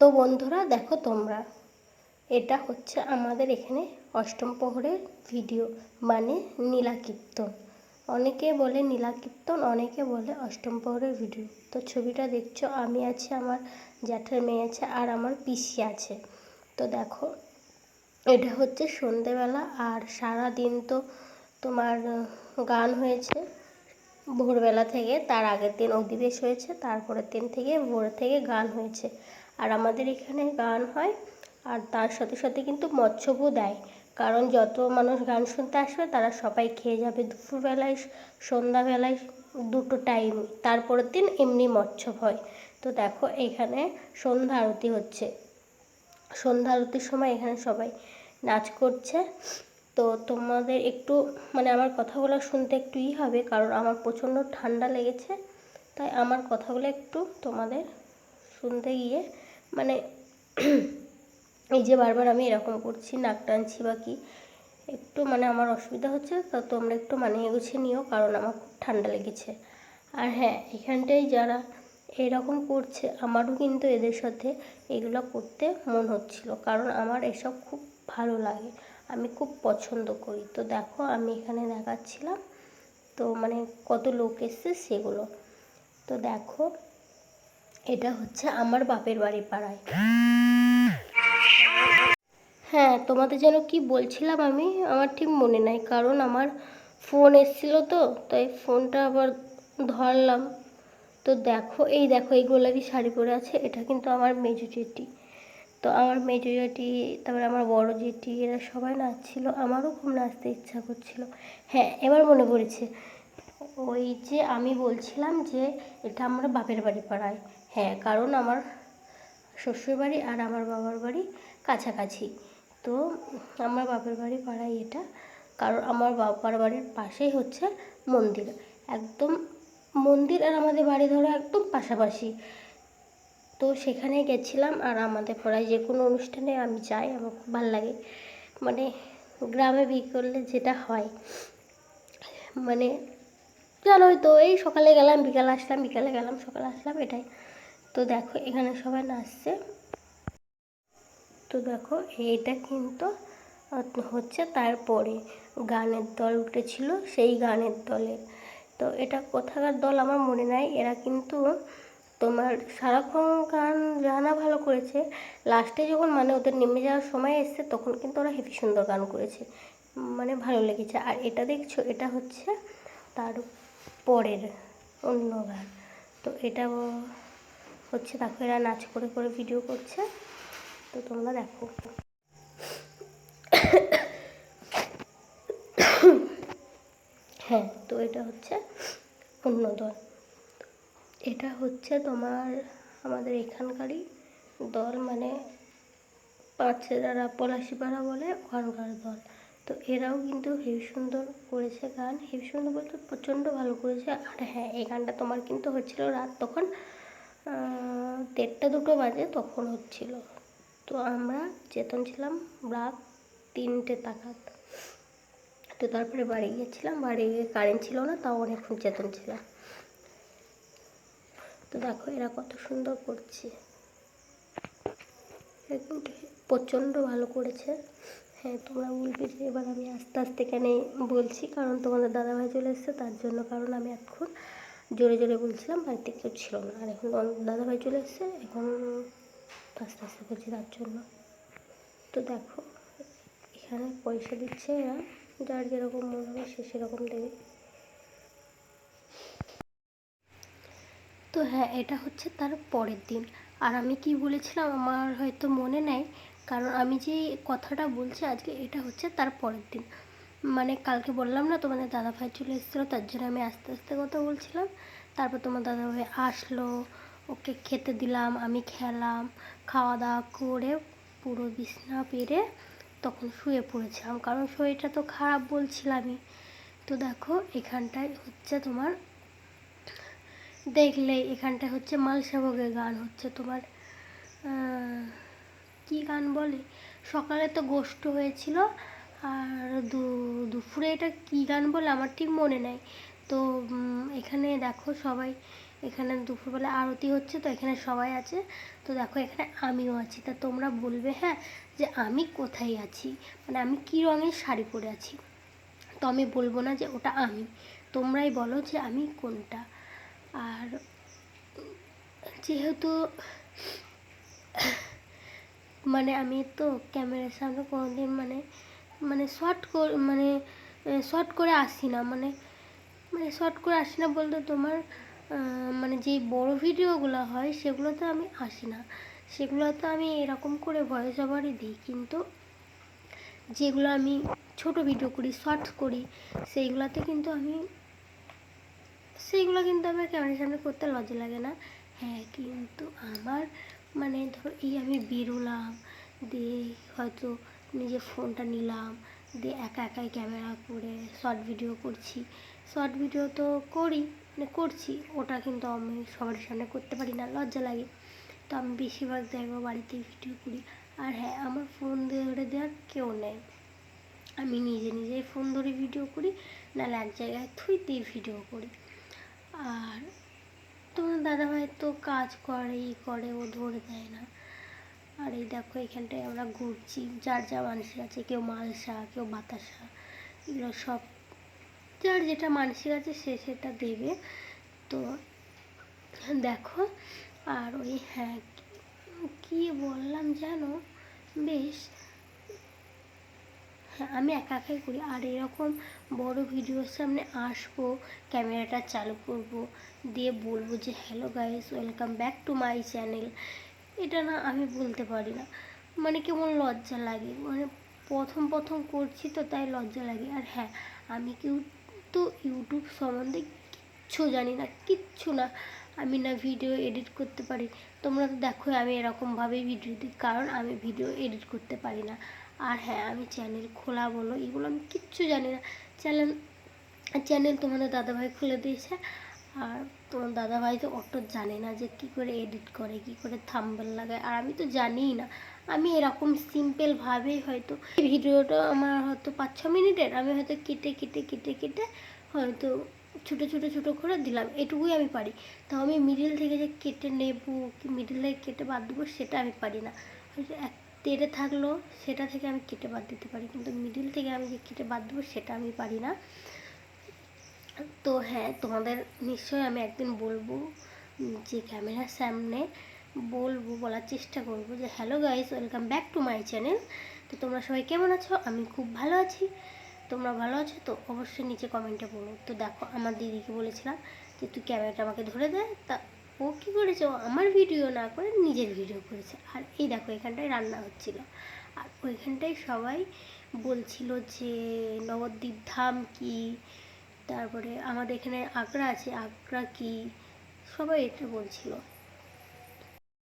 তো বন্ধুরা দেখো তোমরা, এটা হচ্ছে আমাদের এখানে অষ্টম প্রহরের ভিডিও, মানে নীলাকীর্তন। অনেকে বলে নীলাকীর্তন, অনেকে বলে অষ্টম প্রহরের ভিডিও। তো ছবিটা দেখছো, আমি আছি, আমার জ্যাঠার মেয়ে আছে, আর আমার পিসি আছে। তো দেখো, এটা হচ্ছে সন্ধেবেলা, আর সারা দিন তো তোমার গান হয়েছে ভোরবেলা থেকে। তার আগের দিন অধিবেশ হয়েছে, তারপরের দিন থেকে ভোর থেকে গান হয়েছে। আর আমাদের এখানে গান হয়, আর তার সাথে সাথে কিন্তু মৎস্যভোজও দেয়। কারণ যত মানুষ গান শুনতে আসবে তারা সবাই খেয়ে যাবে দুপুরবেলায়, সন্ধ্যাবেলায়, দুটো টাইম। তারপরের দিন এমনি মৎস্যভোজ হয়। তো দেখো, এখানে সন্ধ্যা আরতি হচ্ছে। সন্ধ্যা আরতির সময় এখানে সবাই নাচ করছে। তো তোমাদের একটু মানে আমার কথাগুলো শুনতে একটু হবে, কারণ আমার প্রচণ্ড ঠান্ডা লেগেছে। তাই আমার কথাগুলো একটু তোমাদের শুনতে গিয়ে মানে এই যে বারবার আমি এরকম করছি, নাক টানছি বা কি, একটু মানে আমার অসুবিধা হচ্ছে। তো তোমরা একটু মানিয়ে গুছিয়ে নিও, কারণ আমার খুব ঠান্ডা লেগেছে। আর হ্যাঁ, এখানটায় যারা এরকম করছে, আমারও কিন্তু এদের সাথে এগুলো করতে মন হচ্ছিল, কারণ আমার এসব খুব ভালো লাগে, আমি খুব পছন্দ করি। তো দেখো, আমি এখানে দেখাচ্ছিলাম তো মানে কত লোক এসছে সেগুলো। তো দেখো, এটা হচ্ছে আমার বাপের বাড়ি পাড়ায়। হ্যাঁ, তোমাদের যেন কি বলছিলাম আমি, আমার ঠিক মনে নাই, কারণ আমার ফোন এসেছিলো তো, তাই ফোনটা আবার ধরলাম। তো দেখো, এই দেখো, এই গোলাপি শাড়ি পরে আছে, এটা কিন্তু আমার মেজো জেঠি। তো আমার মেজো জেঠি, তারপরে আমার বড় জেঠি, এরা সবাই নাচছিল, আমারও খুব নাচতে ইচ্ছা করছিল। হ্যাঁ, এবার মনে পড়েছে, ওই যে আমি বলছিলাম যে এটা আমার বাপের বাড়ি পাড়ায়। হ্যাঁ, কারণ আমার শ্বশুরবাড়ি আর আমার বাবার বাড়ি কাছাকাছি। তো আমার বাপের বাড়ি পাড়ায় এটা, কারণ আমার বাবার বাড়ির পাশেই হচ্ছে মন্দির, একদম মন্দির আর আমাদের বাড়ি ধরো একদম পাশাপাশি। তো সেখানে গেছিলাম, আর আমাদের পাড়ায় যে কোনো অনুষ্ঠানে আমি যাই, আমার খুব ভালো লাগে। মানে গ্রামে বিয়ে করলে যেটা হয়, মানে জানোই তো, এই সকালে গেলাম বিকালে আসলাম, বিকালে গেলাম সকালে আসলাম, এটাই। তো দেখো, এখানে সবাই নাচছে। তো দেখো, এটা কিন্তু হচ্ছে তারপরে গানের দল উঠেছিল, সেই গানের দলের। তো এটা কোথাকার দল আমার মনে নাই। এরা কিন্তু তোমার সারাক্ষণ গান জানা ভালো করেছে, লাস্টে যখন মানে ওদের নেমে যাওয়ার সময় এসছে, তখন কিন্তু ওরা হেবি সুন্দর গান করেছে, মানে ভালো লেগেছে। আর এটা দেখছো, এটা হচ্ছে তার পরের অন্য গান। তো এটা হচ্ছে, দেখো এরা নাচ করে করে ভিডিও করছে, তো তোমরা দেখো। হ্যাঁ, তো এটা হচ্ছে অন্য দল। এটা হচ্ছে তোমার আমাদের এখানকারই দল, মানে পাঁচেরারা পলাশিপাড়া বলে ওখানকার দল। তো এরাও কিন্তু হেবি সুন্দর করেছে গান, হেবি সুন্দর বলতে প্রচণ্ড ভালো করেছে। আর হ্যাঁ, এই গানটা তোমার কিন্তু হচ্ছিল রাত তখন 1:30-2 বাজে তখন হচ্ছিল। তো আমরা চেতন ছিলাম রাত 3টে নাগাদ। তো তারপরে বাড়ি গিয়েছিলাম, বাড়ি গিয়ে কারেন্ট ছিল না, তাও অনেকক্ষণ চেতন ছিলাম। তো দেখো এরা কত সুন্দর করছে, কিন্তু প্রচণ্ড ভালো করেছে। হ্যাঁ, তোমরা বলবে যে এবার আমি আস্তে আস্তে কেন বলছি, কারণ তোমাদের দাদাভাই চলে এসছে তার জন্য। কারণ আমি এতক্ষণ জোরে জোরে বলছিলাম, বাড়িতে কেউ ছিল না, আর এখন দাদাভাই চলে এসছে, এখন আস্তে আস্তে বলছি তার জন্য। তো দেখো, এখানে পয়সা দিচ্ছে এরা, যার যেরকম মনে হবে সে সেরকম দেবে। তো হ্যাঁ, এটা হচ্ছে তার পরের দিন। আর আমি কি বলেছিলাম আমার হয়তো মনে নেই, কারণ আমি যে কথাটা বলছি আজকে, এটা হচ্ছে তার পরের দিন। মানে কালকে বললাম না তোমাদের দাদাভাই চলে এসেছিলো, তার জন্য আমি আস্তে আস্তে কথা বলছিলাম। তারপর তোমার দাদাভাই আসলো, ওকে খেতে দিলাম, আমি খেলাম, খাওয়া দাওয়া করে পুরো বিছনা পেরে তখন শুয়ে পড়েছিলাম, কারণ শরীরটা তো খারাপ বলছিলামই। তো দেখো, এখানটায় হচ্ছে তোমার দেখলে, এখানটা হচ্ছে মালসাভোগের গান হচ্ছে তোমার, কি গান বলে, সকালে তো গোষ্ঠ হয়েছিল, আর দুপুরে এটা কি গান বলে আমার ঠিক মনে নেই। তো এখানে দেখো সবাই এখানে দুপুরবেলা আরতি হচ্ছে, তো এখানে সবাই আছে। তো দেখো এখানে আমিও আছি। তা তোমরা বলবে হ্যাঁ যে আমি কোথায় আছি, মানে আমি কী রঙের শাড়ি পরে আছি। তো আমি বলবো না যে ওটা আমি, তোমরাই বলো যে আমি কোনটা। আর যেহেতু মানে আমি তো ক্যামেরার সামনে কোনোদিন মানে শর্ট করে আসি না, মানে শর্ট করে আসি না বলতে তোমার মানে যেই বড় ভিডিওগুলো হয় সেগুলোতে আমি আসি না, সেগুলোতে আমি এরকম করে ভয়েস ওভারই দিই। কিন্তু যেগুলো আমি ছোট ভিডিও করি, শর্টস করি, সেইগুলোতে কিন্তু সেইগুলো কিন্তু আমার ক্যামেরার সামনে করতে লজ্জা লাগে না। হ্যাঁ, কিন্তু আমার মানে ধরো এই আমি বেরোলাম, দিয়ে হয়তো নিজের ফোনটা নিলাম, দিয়ে একা একাই ক্যামেরা করে শর্ট ভিডিও করছি। শর্ট ভিডিও তো করি, মানে করছি, ওটা কিন্তু আমি সবার সামনে করতে পারি না, লজ্জা লাগে। তো আমি বেশিরভাগ জায়গায় বাড়িতেই ভিডিও করি। আর হ্যাঁ, আমার ফোন ধরে দেওয়ার কেউ নেই, আমি নিজে নিজেই ফোন ধরে ভিডিও করি, নাহলে এক জায়গায় থুই দিয়ে ভিডিও করি। আর তোমার দাদাভাই তো কাজ করে ও ধরে দেয় না। আর এই দেখো এখানটায় আমরা ঘুরছি, যার যা মানসিক আছে, কেউ মালসা, কেউ বাতাসা, এগুলো সব যার যেটা মানসিক আছে সে সেটা দেবে। তো দেখো, আর ওই হ্যাঁ কী বললাম জানো, বেশ হ্যাঁ আমি একা একাই করি। আর এরকম বড় ভিডিওর সামনে আসবো, ক্যামেরাটা চালু করব, দিয়ে বলবো যে hello guys, welcome back to my channel, এটা না আমি বলতে পারি না, মানে কেমন লজ্জা লাগে, মানে প্রথম করছি তো তাই লজ্জা লাগে। আর হ্যাঁ, আমি তো ইউটিউব সম্বন্ধে কিচ্ছু জানি না, কিচ্ছু না। আমি না ভিডিও এডিট করতে পারি, তোমরা তো দেখো আমি এরকমভাবেই ভিডিও দিই, কারণ আমি ভিডিও এডিট করতে পারি না। আর হ্যাঁ, আমি চ্যানেল খোলা বলো এগুলো আমি কিচ্ছু জানি না। চ্যানেল তোমাদের দাদাভাই খুলে দিয়েছে, আর তোমার দাদাভাই তো অত জানে না যে কী করে এডিট করে, কী করে থাম্বনেল লাগায়, আর আমি তো জানিই না। আমি এরকম সিম্পলভাবেই হয়তো ভিডিওটা আমার হয়তো 5-6 মিনিটের, আমি হয়তো কেটে হয়তো ছোটো করে দিলাম, এটুকুই আমি পারি। তাও আমি মিডিল থেকে যে কেটে নেবো, কি মিডিল থেকে কেটে বাদ দেবো, সেটা আমি পারি না। হয়তো এক তেড়ে থাকলো সেটা থেকে আমি কেটে বাদ দিতে পারি, কিন্তু মিডিল থেকে আমি যে কেটে বাদ দেবো সেটা আমি পারি না। তো হ্যাঁ, তোমাদের নিশ্চয়ই আমি একদিন বলবো, যে ক্যামেরার সামনে বলার চেষ্টা করবো যে hello guys, welcome back to my channel. তো তোমরা সবাই কেমন আছো? আমি খুব ভালো আছি। তোমরা ভালো আছো তো? অবশ্যই নিচে কমেন্টে বলো। তো দেখো, আমার দিদিকে বলেছিলাম যে তুই ক্যামেরাটা আমাকে ধরে দে, তা ও কী করেছে, ও আমার ভিডিও না করে নিজের ভিডিও করেছে। আর এই দেখো এখানটায় রান্না হচ্ছিলো, আর ওইখানটায় সবাই বলছিল যে নবদ্বীপ ধাম কি, তারপরে আমাদের এখানে আগ্রা আছে, আগ্রা কি, সবাই এটা বলছিল।